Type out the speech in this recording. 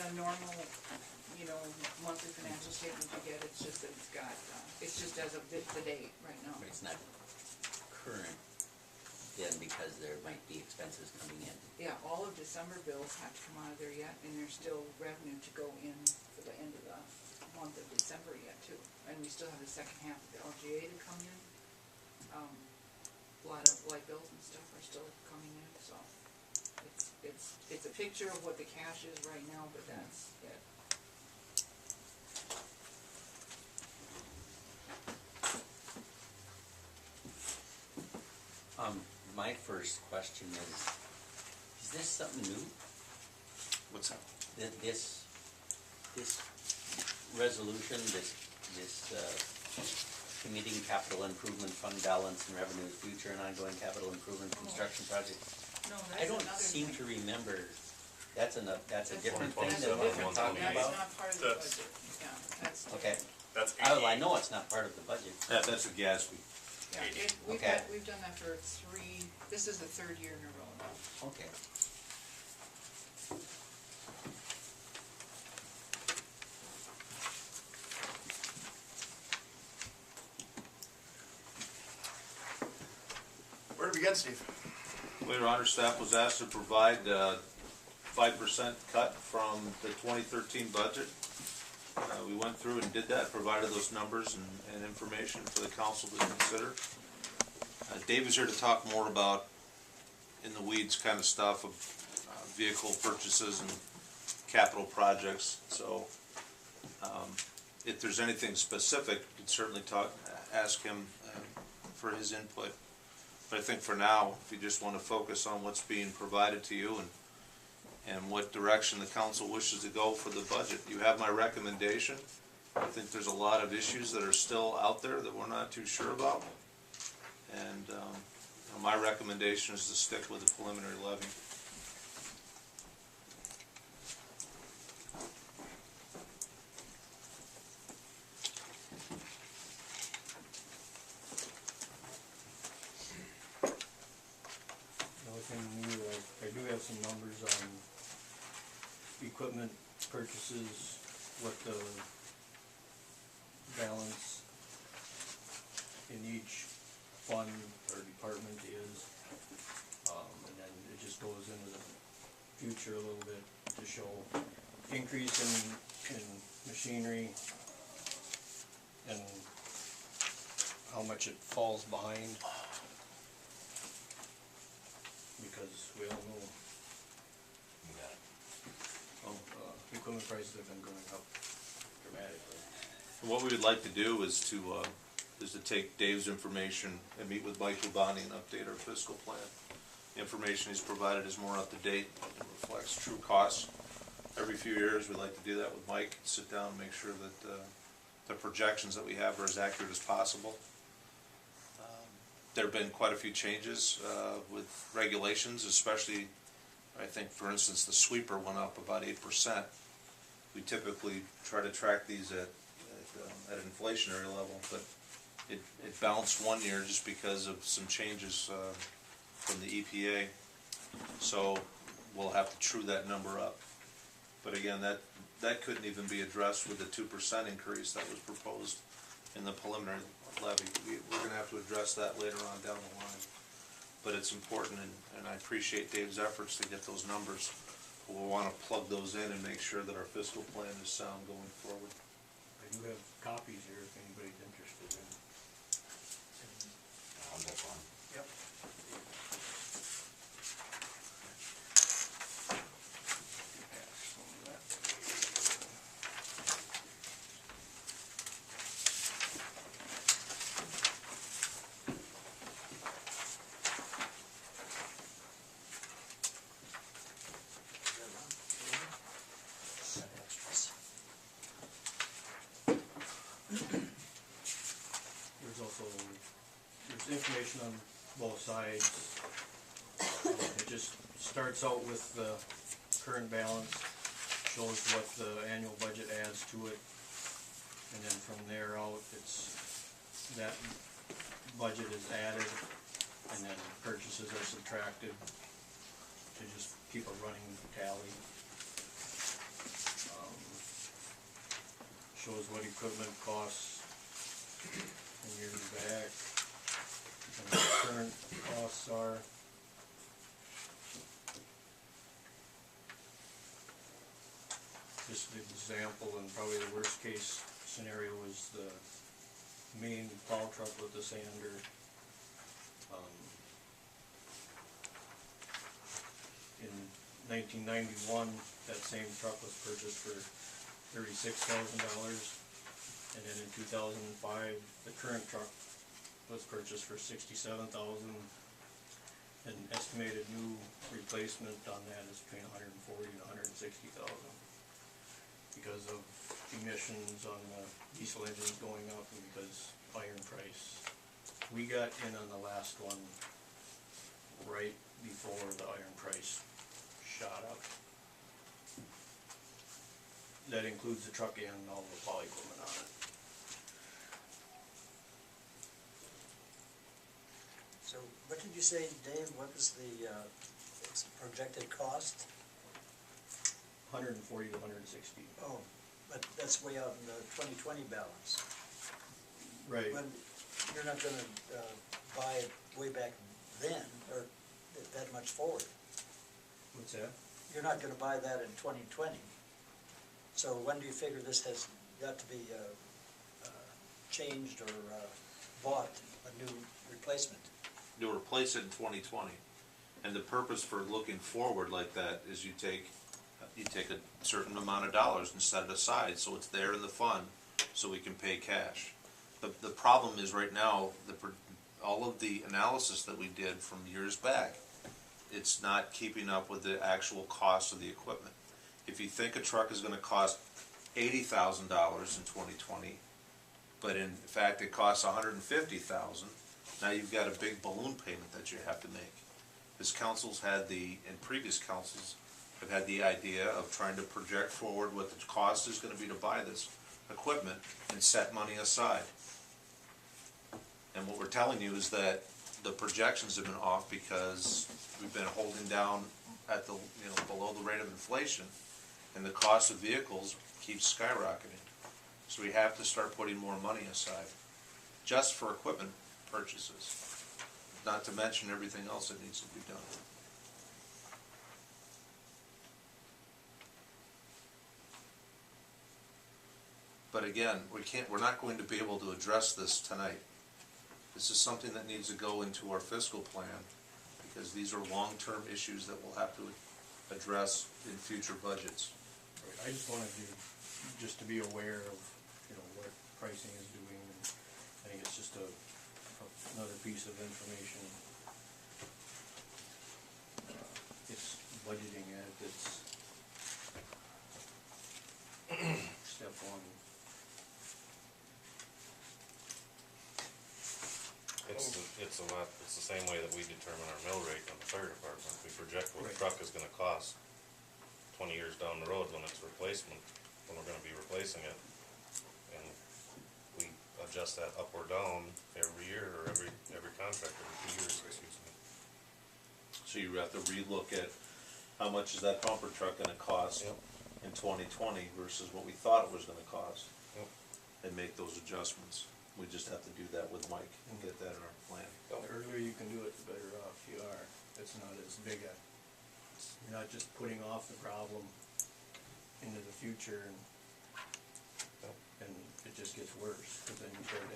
the normal, you know, monthly financial statement you get, it's just that it's got, it's just as of the date right now. But it's not current then because there might be expenses coming in. Yeah, all of December bills have to come out of there yet, and there's still revenue to go in for the end of the month of December yet too. And we still have the second half of the LGA to come in. A lot of light bills and stuff are still coming in, so it's a picture of what the cash is right now, but that's it. My first question is this something new? What's that? This resolution, this committing capital improvement fund balance and revenues, future and ongoing capital improvement construction projects. No, I that's don't another seem thing. to remember, that's a different thing That's than a what we're different talking thing. about? That's not part of the budget, yeah, that's. Okay. That's Oh, I know it's not part of the budget. That's a Gatsby. Yeah, Okay. we've done that for this is the third year in a row now. Okay. Where to begin, Steve? Well, Your Honor, staff was asked to provide 5% cut from the 2013 budget. We went through and did that, provided those numbers and information for the council to consider. Dave is here to talk more about in the weeds kind of stuff of vehicle purchases and capital projects. So if there's anything specific, you could certainly ask him for his input. But I think for now, if you just want to focus on what's being provided to you and what direction the council wishes to go for the budget, you have my recommendation. I think there's a lot of issues that are still out there that we're not too sure about. And my recommendation is to stick with the preliminary levy. The only thing new, I do have some numbers on equipment purchases, what the balance in each fund or department is, and then it just goes into the future a little bit to show increase in machinery and how much it falls behind, because we all know equipment prices have been going up dramatically. What we would like to do is to take Dave's information and meet with Mike Lubani and update our fiscal plan. The information he's provided is more up to date and reflects true costs. Every few years, we like to do that with Mike, sit down and make sure that the projections that we have are as accurate as possible. There have been quite a few changes with regulations, especially, I think, for instance, the sweeper went up about 8%. We typically try to track these at an inflationary level, but it bounced one year just because of some changes from the EPA. So we'll have to true that number up. But again, that couldn't even be addressed with the 2% increase that was proposed in the preliminary levy. We're going to have to address that later on down the line. But it's important, and I appreciate Dave's efforts to get those numbers. We'll want to plug those in and make sure that our fiscal plan is sound going forward. I do have copies here if anybody's interested in. Yep. There's information on both sides. It just starts out with the current balance, shows what the annual budget adds to it, and then from there out, that budget is added, and then purchases are subtracted to just keep a running tally. shows what equipment costs in years back, and what current costs are. Just an example, and probably the worst case scenario was the main plow truck with the sander. In 1991, that same truck was purchased for $36,000, and then in 2005, the current truck was purchased for $67,000. An estimated new replacement on that is between $140,000 and $160,000 because of emissions on the diesel engines going up and because iron price. We got in on the last one right before the iron price shot up. That includes the truck and all the plow equipment on it. So what did you say, Dave? What was the projected cost? 140 to 160. Oh, but that's way out in the 2020 balance. Right. When you're not gonna buy it way back then, or that much forward. What's that? You're not gonna buy that in 2020. So when do you figure this has got to be changed or bought, a new replacement? You'll replace it in 2020. And the purpose for looking forward like that is you take a certain amount of dollars and set it aside so it's there in the fund so we can pay cash. The problem is right now, all of the analysis that we did from years back, it's not keeping up with the actual cost of the equipment. If you think a truck is going to cost $80,000 in 2020, but in fact it costs $150,000, now you've got a big balloon payment that you have to make. This council's had and previous councils have had the idea of trying to project forward what the cost is going to be to buy this equipment and set money aside. And what we're telling you is that the projections have been off because we've been holding down at the, below the rate of inflation, and the cost of vehicles keeps skyrocketing. So we have to start putting more money aside, just for equipment purchases, not to mention everything else that needs to be done. But again, we're not going to be able to address this tonight. This is something that needs to go into our fiscal plan, because these are long-term issues that we'll have to address in future budgets. Right. I just wanted you just to be aware of, what pricing is doing, and I think it's just another piece of information. It's budgeting at its step one. It's the same way that we determine our mill rate on the fire department. We project what the Right. truck is gonna cost 20 years down the road when it's replacement, when we're gonna be replacing it. And we adjust that up or down every year, or every contract, every 2 years, excuse me. So you have to relook at how much is that bumper truck gonna cost Yep. in 2020 versus what we thought it was gonna cost, Yep. and make those adjustments. We just have to do that with Mike and get that in our plan. The earlier you can do it, the better off you are. It's not as big you're not just putting off the problem into the future, and it just gets worse, because then you start